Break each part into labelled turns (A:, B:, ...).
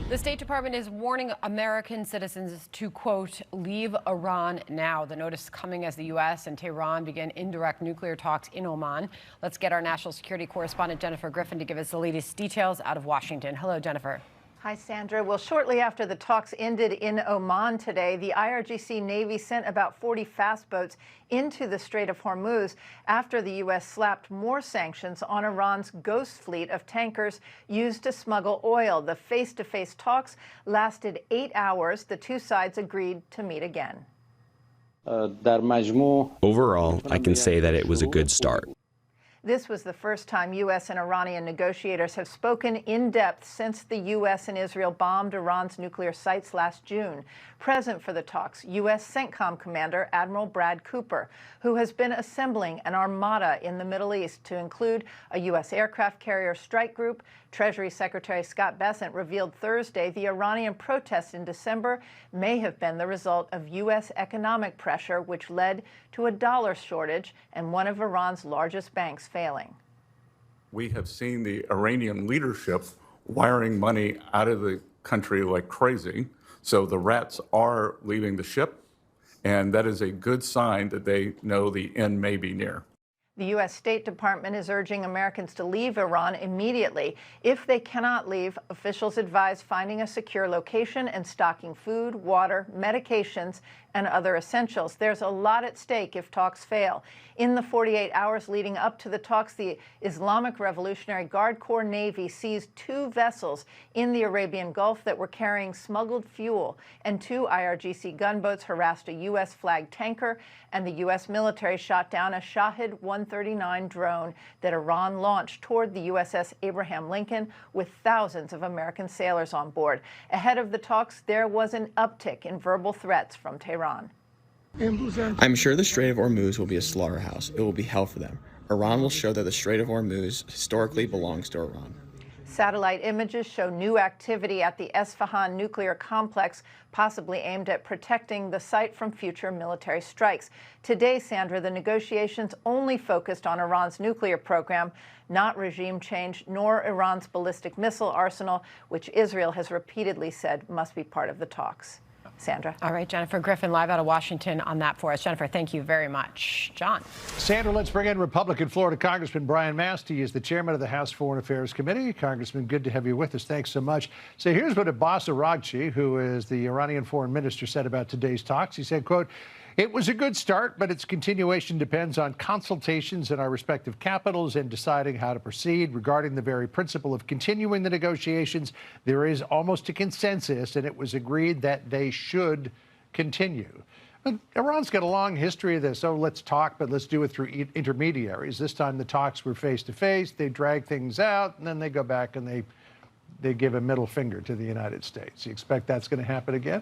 A: The State Department is warning American citizens to, quote, leave Iran now. The notice coming as the U.S. and Tehran begin indirect nuclear talks in Oman. Let's get our national security correspondent Jennifer Griffin to give us the latest details out of Washington. Hello, Jennifer.
B: Hi, Sandra. Well, shortly after the talks ended in Oman today, the IRGC Navy sent about 40 fast boats into the Strait of Hormuz after the U.S. slapped more sanctions on Iran's ghost fleet of tankers used to smuggle oil. The face-to-face talks lasted 8 hours. The two sides agreed to meet again.
C: Overall, I can say that it was a good start.
B: This was the first time U.S. and Iranian negotiators have spoken in depth since the U.S. and Israel bombed Iran's nuclear sites last June. Present for the talks, U.S. CENTCOM Commander Admiral Brad Cooper, who has been assembling an armada in the Middle East to include a U.S. aircraft carrier strike group. Treasury Secretary Scott Bessent revealed Thursday the Iranian protests in December may have been the result of U.S. economic pressure, which led to a dollar shortage and one of Iran's largest banks failing.
D: We have seen the Iranian leadership wiring money out of the country like crazy. So the rats are leaving the ship, and that is a good sign that they know the end may be near.
B: The U.S. State Department is urging Americans to leave Iran immediately. If they cannot leave, officials advise finding a secure location and stocking food, water, medications, and other essentials. There's a lot at stake if talks fail. In the 48 hours leading up to the talks, the Islamic Revolutionary Guard Corps Navy seized 2 vessels in the Arabian Gulf that were carrying smuggled fuel, and 2 IRGC gunboats harassed a U.S.-flagged tanker, and the U.S. military shot down a Shahed 139 drone that Iran launched toward the USS Abraham Lincoln with thousands of American sailors on board. Ahead of the talks, there was an uptick in verbal threats from Tehran.
C: I'm sure the Strait of Hormuz will be a slaughterhouse. It will be hell for them. Iran will show that the Strait of Hormuz historically belongs to Iran.
B: Satellite images show new activity at the Esfahan nuclear complex, possibly aimed at protecting the site from future military strikes. Today, Sandra, the negotiations only focused on Iran's nuclear program, not regime change, nor Iran's ballistic missile arsenal, which Israel has repeatedly said must be part of the talks. Sandra.
A: All right, Jennifer Griffin, live out of Washington on that for us. Jennifer, thank you very much. John.
E: Sandra, let's bring in Republican Florida Congressman Brian Mast. He is the chairman of the House Foreign Affairs Committee. Congressman, good to have you with us. Thanks so much. So here's what Abbas Araghchi, who is the Iranian foreign minister, said about today's talks. He said, quote, "It was a good start, but its continuation depends on consultations in our respective capitals and deciding how to proceed. Regarding the very principle of continuing the negotiations, there is almost a consensus, and it was agreed that they should continue." But Iran's got a long history of this. Oh, let's talk, but let's do it through intermediaries. This time the talks were face-to-face. They drag things out, and then they go back and they give a middle finger to the United States. You expect that's going to happen again?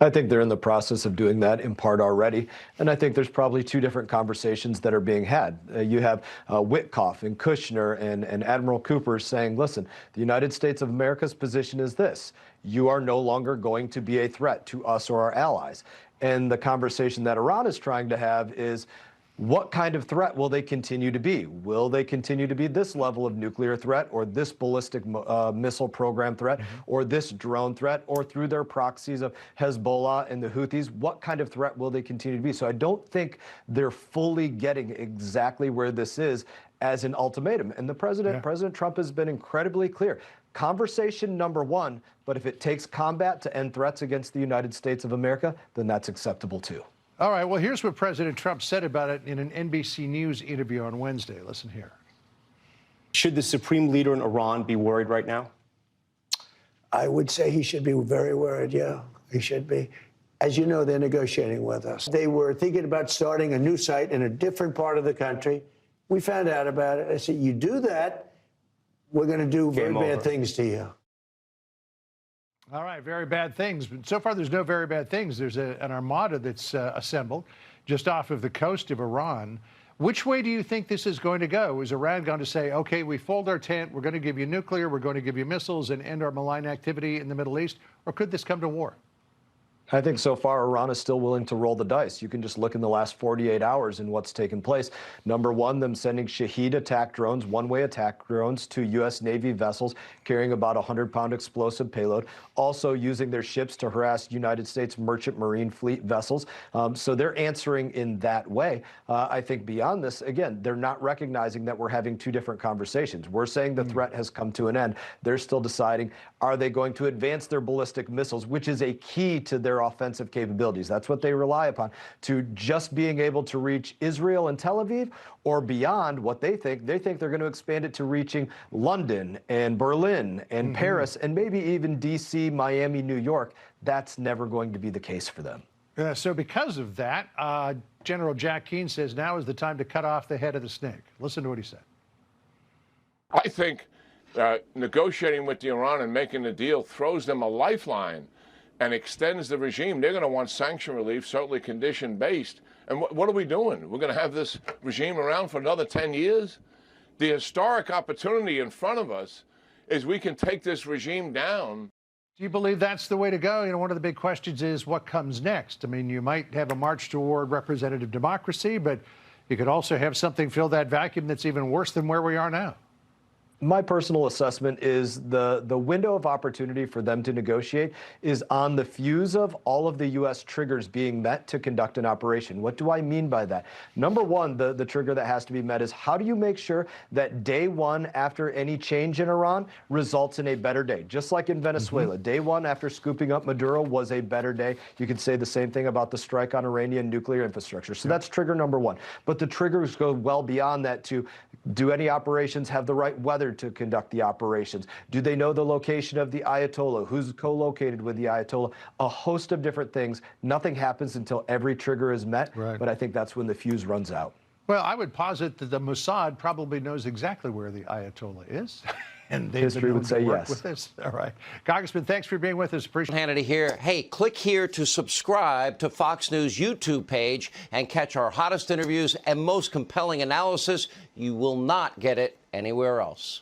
F: I think they're in the process of doing that in part already. And I think there's probably 2 different conversations that are being had. You have Witkoff and Kushner and Admiral Cooper saying, listen, the United States of America's position is this. You are no longer going to be a threat to us or our allies. And the conversation that Iran is trying to have is, what kind of threat will they continue to be? Will they continue to be this level of nuclear threat, or this ballistic missile program threat, or this drone threat, or through their proxies of Hezbollah and the Houthis? What kind of threat will they continue to be? So I don't think they're fully getting exactly where this is as an ultimatum. And the President Trump has been incredibly clear. Conversation number 1, but if it takes combat to end threats against the United States of America, then that's acceptable too.
E: All right, well, here's what President Trump said about it in an NBC News interview on Wednesday. Listen here.
G: Should the supreme leader in Iran be worried right now?
H: I would say he should be very worried, yeah. He should be. As you know, they're negotiating with us. They were thinking about starting a new site in a different part of the country. We found out about it. I said, you do that, we're going to do very bad things to you.
E: All right, very bad things. But so far, there's no very bad things. There's an armada that's assembled just off of the coast of Iran. Which way do you think this is going to go? Is Iran going to say, okay, we fold our tent, we're going to give you nuclear, we're going to give you missiles and end our malign activity in the Middle East? Or could this come to war?
F: I think so far Iran is still willing to roll the dice. You can just look in the last 48 hours and what's taken place. Number one, them sending Shahed attack drones, one-way attack drones to U.S. Navy vessels carrying about a 100-pound explosive payload, also using their ships to harass United States Merchant Marine Fleet vessels. So they're answering in that way. I think beyond this, again, they're not recognizing that we're having two different conversations. We're saying the threat has come to an end. They're still deciding, are they going to advance their ballistic missiles, which is a key to their offensive capabilities. That's what they rely upon, to just being able to reach Israel and Tel Aviv, or beyond what they think. They think they're going to expand it to reaching London and Berlin and Paris and maybe even D.C., Miami, New York. That's never going to be the case for them.
E: So because of that, General Jack Keane says now is the time to cut off the head of the snake. Listen to what he said.
I: I think negotiating with Iran and making a deal throws them a lifeline and extends the regime. They're going to want sanction relief, certainly condition-based. And what are we doing? We're going to have this regime around for another 10 years? The historic opportunity in front of us is we can take this regime down.
E: Do you believe that's the way to go? You know, one of the big questions is what comes next. I mean, you might have a march toward representative democracy, but you could also have something fill that vacuum that's even worse than where we are now.
F: My personal assessment is the window of opportunity for them to negotiate is on the fuse of all of the U.S. triggers being met to conduct an operation. What do I mean by that? Number one, the trigger that has to be met is how do you make sure that day one after any change in Iran results in a better day? Just like in Venezuela, day one after scooping up Maduro was a better day. You could say the same thing about the strike on Iranian nuclear infrastructure. So that's trigger number one. But the triggers go well beyond that to do any operations have the right weather to conduct the operations? Do they know the location of the Ayatollah? Who's co-located with the Ayatollah? A host of different things. Nothing happens until every trigger is met, but I think that's when the fuse runs out.
E: Well, I would posit that the Mossad probably knows exactly where the Ayatollah is. And
F: history would say yes.
E: With this. All right. Congressman, thanks for being with us. Appreciate it.
J: Hannity here. Hey, click here to subscribe to Fox News YouTube page and catch our hottest interviews and most compelling analysis. You will not get it anywhere else.